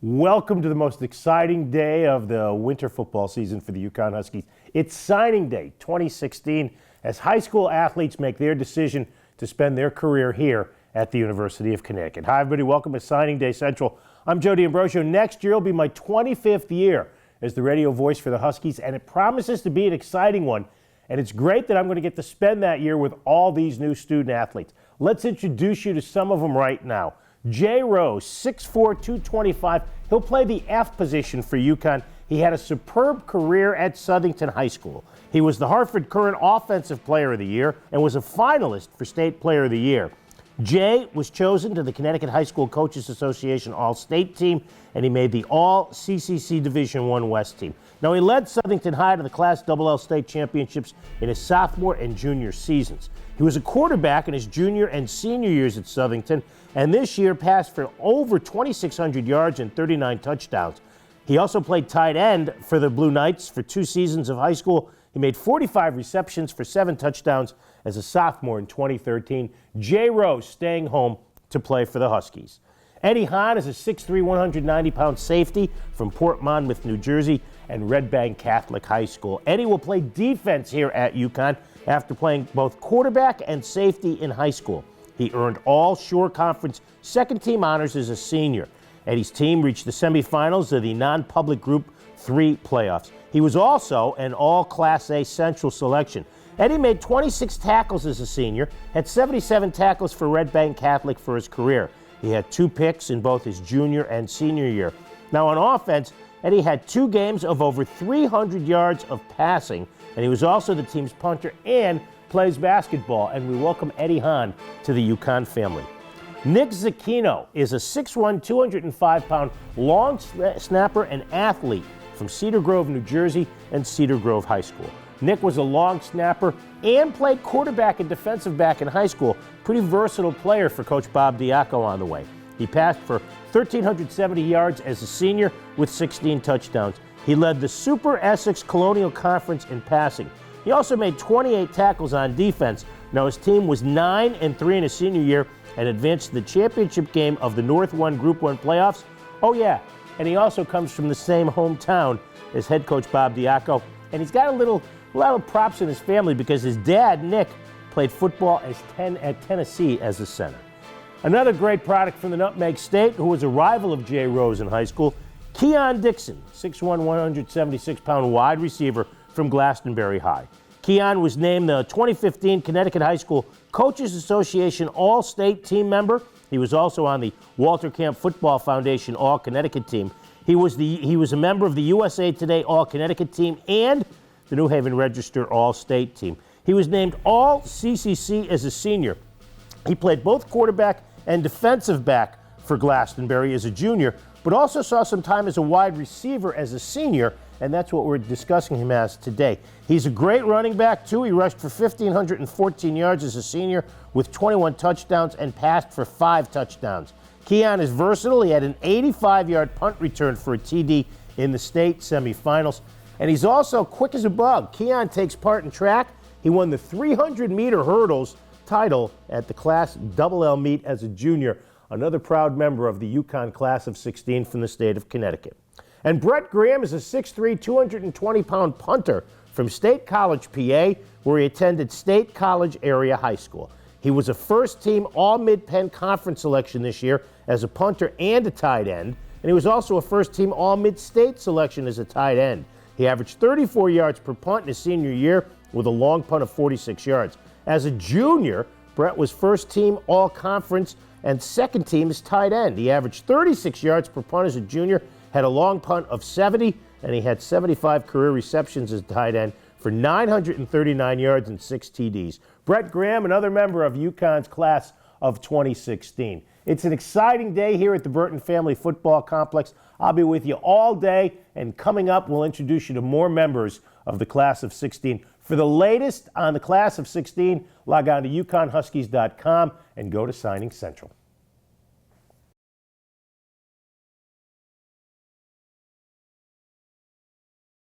Welcome to the most exciting day of the winter football season for the UConn Huskies. It's signing day 2016 as high school athletes make their decision to spend their career here at the University of Connecticut. Hi everybody, welcome to Signing Day Central. I'm Joe D'Ambrosio. Next year will be my 25th year as the radio voice for the Huskies, and it promises to be an exciting one. And it's great that I'm going to get to spend that year with all these new student athletes. Let's introduce you to some of them right now. Jay Rose, 6'4", 225. He'll play the F position for UConn. He had a superb career at Southington High School. He was the Hartford Courant Offensive Player of the Year and was a finalist for State Player of the Year. Jay was chosen to the Connecticut High School Coaches Association All-State team, and he made the All-CCC Division I West team. Now, he led Southington High to the Class LL State Championships in his sophomore and junior seasons. He was a quarterback in his junior and senior years at Southington, and this year passed for over 2,600 yards and 39 touchdowns. He also played tight end for the Blue Knights for 2 seasons of high school. He made 45 receptions for 7 touchdowns as a sophomore in 2013. Jay Rose staying home to play for the Huskies. Eddie Hahn is a 6'3", 190-pound safety from Port Monmouth, New Jersey, and Red Bank Catholic High School. Eddie will play defense here at UConn after playing both quarterback and safety in high school. He earned all Shore Conference second-team honors as a senior. Eddie's team reached the semifinals of the non-public Group 3 playoffs. He was also an all-Class A Central selection. Eddie made 26 tackles as a senior, had 77 tackles for Red Bank Catholic for his career. He had 2 picks in both his junior and senior year. Now on offense, Eddie had 2 games of over 300 yards of passing, and he was also the team's punter and plays basketball, and we welcome Eddie Hahn to the UConn family. Nick Zacchino is a 6'1", 205-pound long snapper and athlete from Cedar Grove, New Jersey, and Cedar Grove High School. Nick was a long snapper and played quarterback and defensive back in high school. Pretty versatile player for Coach Bob Diaco on the way. He passed for 1,370 yards as a senior with 16 touchdowns. He led the Super Essex Colonial Conference in passing. He also made 28 tackles on defense. Now his team was 9-3 in his senior year and advanced to the championship game of the North 1 Group 1 playoffs. Oh yeah, and he also comes from the same hometown as head coach Bob Diaco. And he's got a lot of props in his family because his dad, Nick, played football at Tennessee as a center. Another great product from the Nutmeg State, who was a rival of Jay Rose in high school, Keon Dixon, 6'1", 176-pound wide receiver from Glastonbury High. Keon was named the 2015 Connecticut High School Coaches Association All-State team member. He was also on the Walter Camp Football Foundation All-Connecticut team. He was a member of the USA Today All-Connecticut team and the New Haven Register All-State team. He was named All-CCC as a senior. He played both quarterback and defensive back for Glastonbury as a junior, but also saw some time as a wide receiver as a senior, and that's what we're discussing him as today. He's a great running back, too. He rushed for 1,514 yards as a senior with 21 touchdowns and passed for 5 touchdowns. Keon is versatile. He had an 85-yard punt return for a TD in the state semifinals, and he's also quick as a bug. Keon takes part in track. He won the 300-meter hurdles title at the Class LL meet as a junior, another proud member of the UConn Class of 16 from the state of Connecticut. And Brett Graham is a 6'3", 220-pound punter from State College, PA, where he attended State College Area High School. He was a first-team All-Mid-Penn Conference selection this year as a punter and a tight end, and he was also a first-team All-Mid-State selection as a tight end. He averaged 34 yards per punt in his senior year with a long punt of 46 yards. As a junior, Brett was first-team All-Conference and second-team as tight end. He averaged 36 yards per punt as a junior, had a long punt of 70, and he had 75 career receptions as tight end for 939 yards and 6 TDs. Brett Graham, another member of UConn's class of 2016. It's an exciting day here at the Burton Family Football Complex. I'll be with you all day, and coming up, we'll introduce you to more members of the class of 16. For the latest on the class of 16, log on to UConnHuskies.com and go to Signing Central.